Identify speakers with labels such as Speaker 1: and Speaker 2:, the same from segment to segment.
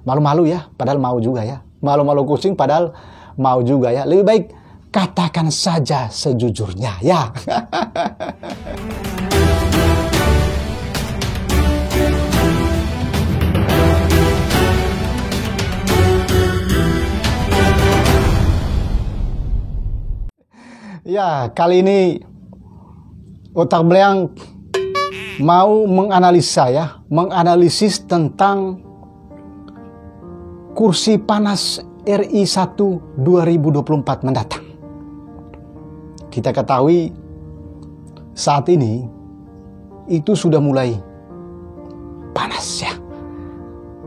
Speaker 1: Malu-malu ya, padahal mau juga ya. Malu-malu kucing padahal mau juga ya. Lebih baik katakan saja sejujurnya ya. Ya, kali ini Otak Belang mau menganalisis tentang kursi panas RI 1 2024 mendatang. Kita ketahui saat ini itu sudah mulai panas ya.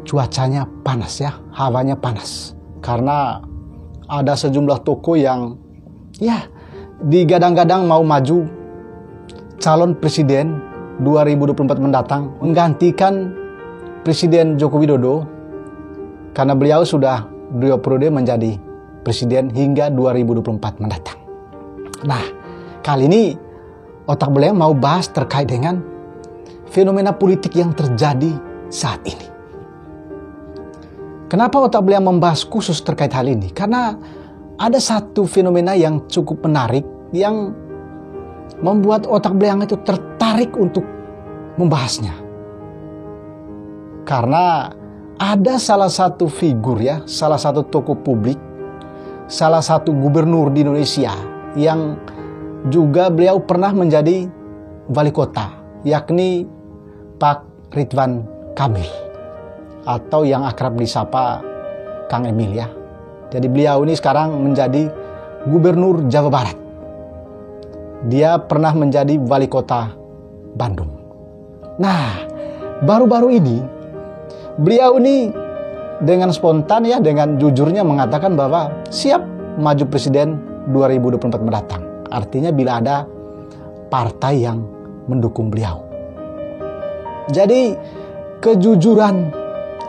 Speaker 1: Cuacanya panas ya, hawanya panas. Karena ada sejumlah tokoh yang ya digadang-gadang mau maju calon presiden 2024 mendatang menggantikan Presiden Joko Widodo karena beliau sudah 2 periode menjadi presiden hingga 2024 mendatang. Nah, kali ini Otak Belang mau bahas terkait dengan fenomena politik yang terjadi saat ini. Kenapa Otak Belang membahas khusus terkait hal ini? Karena ada satu fenomena yang cukup menarik yang membuat Otak Belang itu tertarik untuk membahasnya. Karena ada salah satu figur ya, salah satu tokoh publik, salah satu gubernur di Indonesia yang juga beliau pernah menjadi wali kota, yakni Pak Ridwan Kamil atau yang akrab disapa Kang Emil ya. Jadi beliau ini sekarang menjadi gubernur Jawa Barat. Dia pernah menjadi wali kota Bandung. Nah, baru-baru ini beliau ini dengan spontan ya, dengan jujurnya mengatakan bahwa siap maju presiden 2024 mendatang. Artinya bila ada partai yang mendukung beliau. Jadi kejujuran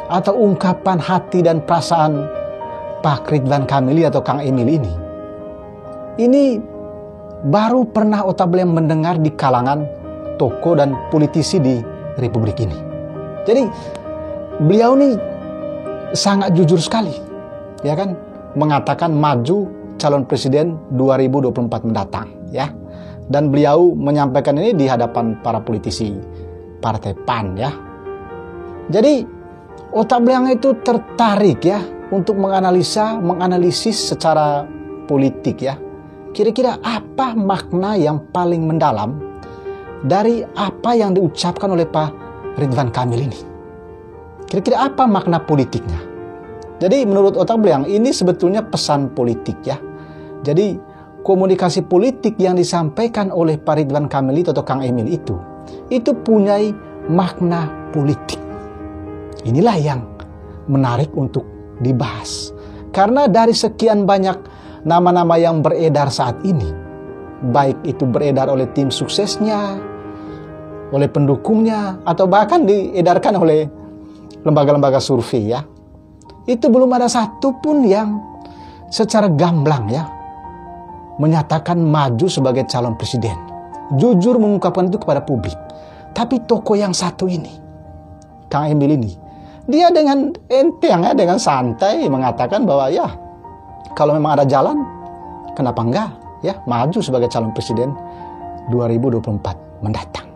Speaker 1: atau ungkapan hati dan perasaan Pak Ridwan Kamil atau Kang Emil ini baru pernah Otak Belang mendengar di kalangan tokoh dan politisi di Republik ini. Jadi beliau ini sangat jujur sekali, ya kan, mengatakan maju calon presiden 2024 mendatang, ya. Dan beliau menyampaikan ini di hadapan para politisi Partai PAN, ya. Jadi Otak Belang itu tertarik ya untuk menganalisis secara politik ya. Kira-kira apa makna yang paling mendalam dari apa yang diucapkan oleh Pak Ridwan Kamil ini? Kira-kira apa makna politiknya? Jadi menurut Otak Belang ini sebetulnya pesan politik ya. Jadi komunikasi politik yang disampaikan oleh Pak Ridwan Kamil atau Kang Emil itu punya makna politik. Inilah yang menarik untuk dibahas. Karena dari sekian banyak nama-nama yang beredar saat ini, baik itu beredar oleh tim suksesnya, oleh pendukungnya, atau bahkan diedarkan oleh lembaga-lembaga survei ya, itu belum ada satupun yang secara gamblang ya menyatakan maju sebagai calon presiden, jujur mengungkapkan itu kepada publik. Tapi tokoh yang satu ini, Kang Emil ini, dia dengan enteng ya, dengan santai mengatakan bahwa ya kalau memang ada jalan, kenapa enggak ya maju sebagai calon presiden 2024 mendatang.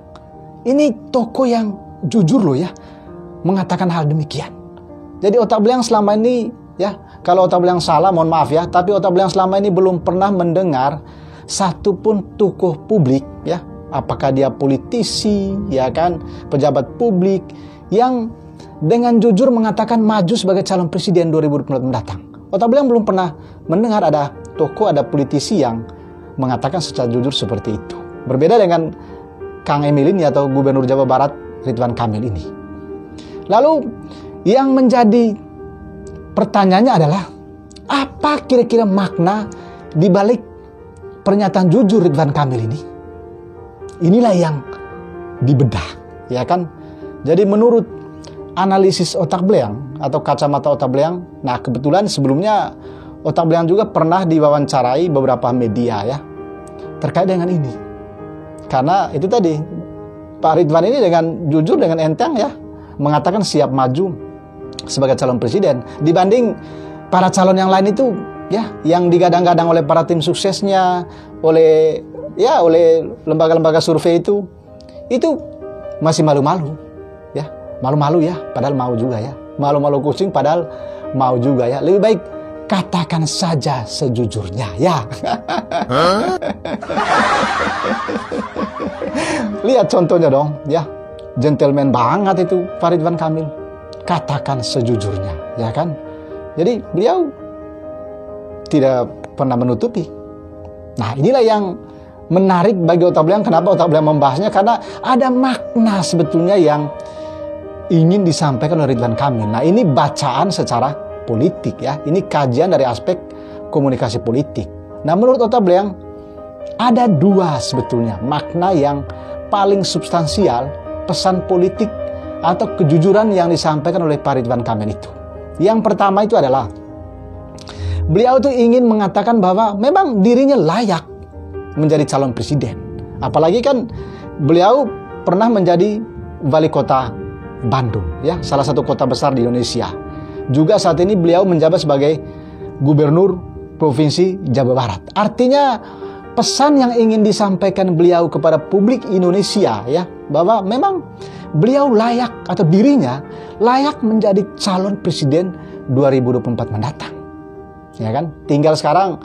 Speaker 1: Ini tokoh yang jujur loh ya mengatakan hal demikian. Jadi Otak Belang selama ini ya, kalau Otak Belang salah mohon maaf ya, tapi Otak Belang selama ini belum pernah mendengar satupun tokoh publik ya, apakah dia politisi ya kan, pejabat publik yang dengan jujur mengatakan maju sebagai calon presiden 2024 mendatang. Otak Belang belum pernah mendengar ada tokoh, ada politisi yang mengatakan secara jujur seperti itu. Berbeda dengan Kang Emil ini atau Gubernur Jawa Barat Ridwan Kamil ini. Lalu yang menjadi pertanyaannya adalah apa kira-kira makna di balik pernyataan jujur Ridwan Kamil ini? Inilah yang dibedah, ya kan? Jadi menurut analisis Otak Belang atau kacamata Otak Belang, nah kebetulan sebelumnya Otak Belang juga pernah diwawancarai beberapa media ya terkait dengan ini. Karena itu tadi Pak Ridwan ini dengan jujur, dengan enteng ya mengatakan siap maju sebagai calon presiden dibanding para calon yang lain itu ya, yang digadang-gadang oleh para tim suksesnya, oleh lembaga-lembaga survei itu masih malu-malu ya, malu-malu ya, padahal mau juga ya, malu-malu kucing padahal mau juga ya. Lebih baik katakan saja sejujurnya ya. Lihat contohnya dong ya, gentleman banget itu Pak Ridwan Kamil, katakan sejujurnya ya kan. Jadi beliau tidak pernah menutupi. Nah, inilah yang menarik bagi Otak Belang. Kenapa Otak Belang membahasnya? Karena ada makna sebetulnya yang ingin disampaikan oleh Ridwan Kamil. Nah, ini bacaan secara politik ya. Ini kajian dari aspek komunikasi politik. Nah, menurut Otak Belang ada dua sebetulnya makna yang paling substansial pesan politik atau kejujuran yang disampaikan oleh Pak Ridwan Kamil itu. Yang pertama itu adalah beliau tuh ingin mengatakan bahwa memang dirinya layak menjadi calon presiden. Apalagi kan beliau pernah menjadi wali kota Bandung, ya, salah satu kota besar di Indonesia. Juga saat ini beliau menjabat sebagai gubernur Provinsi Jawa Barat. Artinya pesan yang ingin disampaikan beliau kepada publik Indonesia ya, bahwa memang beliau layak atau dirinya layak menjadi calon presiden 2024 mendatang. Ya kan? Tinggal sekarang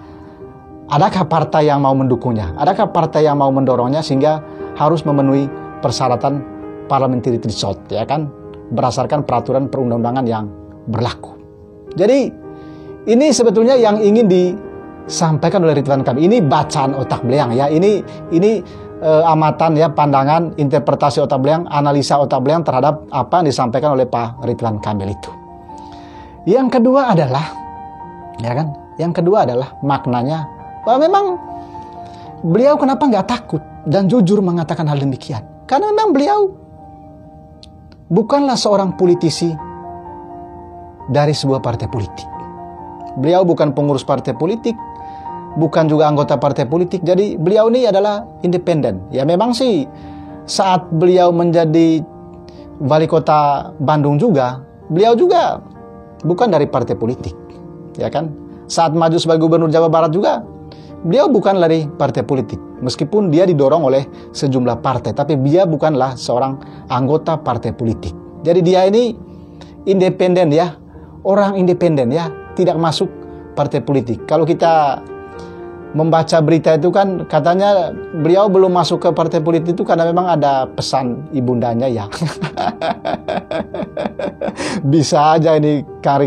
Speaker 1: adakah partai yang mau mendukungnya? Adakah partai yang mau mendorongnya sehingga harus memenuhi persyaratan parliamentary threshold ya kan? Berdasarkan peraturan perundang-undangan yang berlaku. Jadi ini sebetulnya yang ingin disampaikan oleh Ridwan Kamil. Ini bacaan Otak Belang ya. Ini amatan ya, pandangan, interpretasi Otak Belang, analisa Otak Belang terhadap apa yang disampaikan oleh Pak Ridwan Kamil itu. Yang kedua adalah ya kan? Yang kedua adalah maknanya bahwa memang beliau kenapa nggak takut dan jujur mengatakan hal demikian? Karena memang beliau bukanlah seorang politisi dari sebuah partai politik. Beliau bukan pengurus partai politik, bukan juga anggota partai politik. Jadi beliau ini adalah independen. Ya memang sih saat beliau menjadi wali kota Bandung juga, beliau juga bukan dari partai politik. Ya kan? Saat maju sebagai gubernur Jawa Barat juga beliau bukan dari partai politik. Meskipun dia didorong oleh sejumlah partai, tapi dia bukanlah seorang anggota partai politik. Jadi dia ini independen ya, orang independen ya, tidak masuk partai politik. Kalau kita membaca berita itu kan katanya beliau belum masuk ke partai politik itu karena memang ada pesan ibundanya ya. Bisa aja ini Kang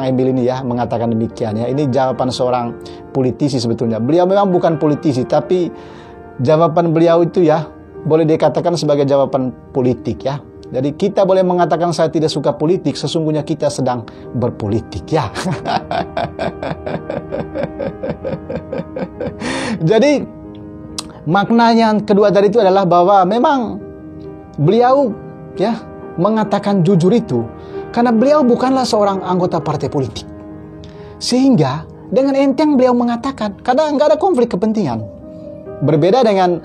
Speaker 1: Emil ini ya mengatakan demikian ya. Ini jawaban seorang politisi sebetulnya. Beliau memang bukan politisi, tapi jawaban beliau itu ya boleh dikatakan sebagai jawaban politik ya. Jadi kita boleh mengatakan saya tidak suka politik, sesungguhnya kita sedang berpolitik ya. Jadi maknanya yang kedua tadi itu adalah bahwa memang beliau ya mengatakan jujur itu karena beliau bukanlah seorang anggota partai politik. Sehingga dengan enteng beliau mengatakan, karena nggak ada konflik kepentingan. Berbeda dengan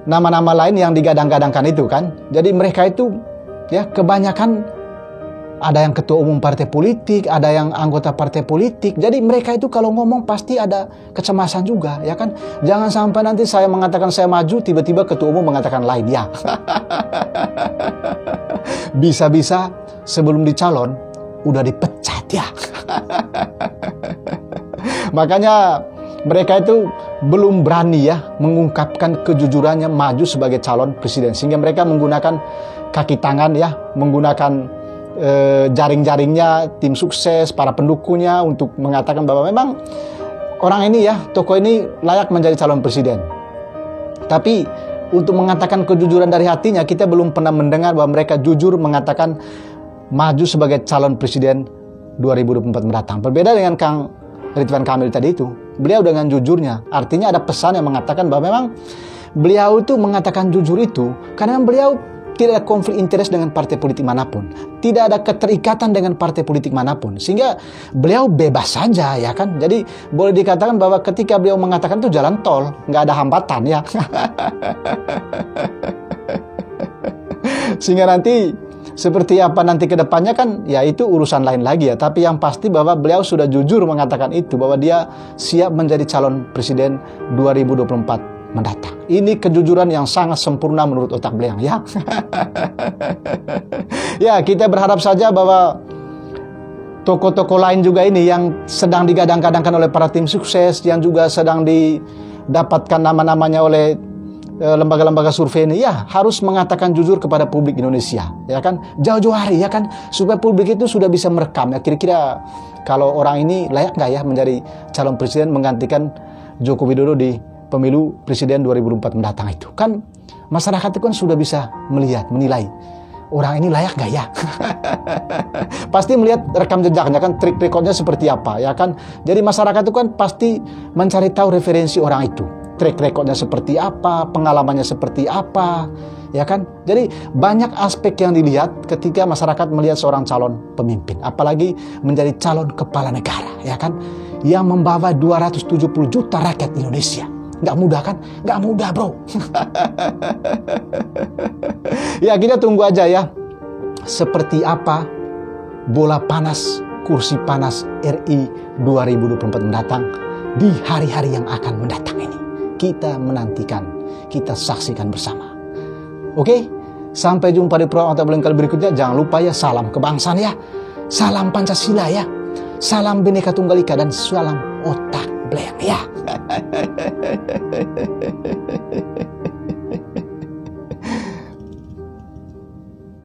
Speaker 1: nama-nama lain yang digadang-gadangkan itu kan. Jadi mereka itu ya kebanyakan ada yang ketua umum partai politik, ada yang anggota partai politik. Jadi mereka itu kalau ngomong pasti ada kecemasan juga ya kan. Jangan sampai nanti saya mengatakan saya maju, tiba-tiba ketua umum mengatakan lain ya. Bisa-bisa sebelum dicalon udah dipecat ya. Makanya mereka itu belum berani ya mengungkapkan kejujurannya maju sebagai calon presiden, sehingga mereka menggunakan kaki tangan ya, menggunakan jaring-jaringnya, tim sukses, para pendukungnya untuk mengatakan bahwa memang orang ini ya, tokoh ini layak menjadi calon presiden. Tapi untuk mengatakan kejujuran dari hatinya, kita belum pernah mendengar bahwa mereka jujur mengatakan maju sebagai calon presiden 2024 mendatang. Berbeda dengan Kang Ridwan Kamil tadi itu, beliau dengan jujurnya, artinya ada pesan yang mengatakan bahwa memang beliau itu mengatakan jujur itu karena beliau tidak ada konflik interest dengan partai politik manapun, tidak ada keterikatan dengan partai politik manapun, sehingga beliau bebas saja ya kan. Jadi boleh dikatakan bahwa ketika beliau mengatakan itu jalan tol, nggak ada hambatan ya. Sehingga nanti Seperti apa nanti ke depannya kan ya itu urusan lain lagi ya. Tapi yang pasti bahwa beliau sudah jujur mengatakan itu, bahwa dia siap menjadi calon presiden 2024 mendatang. Ini kejujuran yang sangat sempurna menurut otak beliau ya. Ya, kita berharap saja bahwa tokoh-tokoh lain juga ini yang sedang digadang-gadangkan oleh para tim sukses, yang juga sedang didapatkan nama-namanya oleh lembaga-lembaga survei ini, ya harus mengatakan jujur kepada publik Indonesia, ya kan, jauh-jauh hari, ya kan, supaya publik itu sudah bisa merekam ya, kira-kira kalau orang ini layak nggak ya menjadi calon presiden menggantikan Joko Widodo di pemilu presiden 2024 mendatang. Itu kan masyarakat itu kan sudah bisa melihat, menilai orang ini layak nggak ya. Pasti melihat rekam jejaknya kan, trik recordnya seperti apa, ya kan. Jadi masyarakat itu kan pasti mencari tahu referensi orang itu, track recordnya seperti apa, pengalamannya seperti apa, ya kan. Jadi banyak aspek yang dilihat ketika masyarakat melihat seorang calon pemimpin, apalagi menjadi calon kepala negara, ya kan, yang membawa 270 juta rakyat Indonesia. Nggak mudah kan? Nggak mudah, bro. Ya, kita tunggu aja ya, seperti apa bola panas, kursi panas RI 2024 mendatang di hari-hari yang akan mendatang ini. Kita menantikan, kita saksikan bersama. Oke, sampai jumpa di program Otak Blengkel berikutnya. Jangan lupa ya, salam kebangsaan ya, salam Pancasila ya, salam Bhinneka Tunggal Ika, dan salam Otak Bleng ya.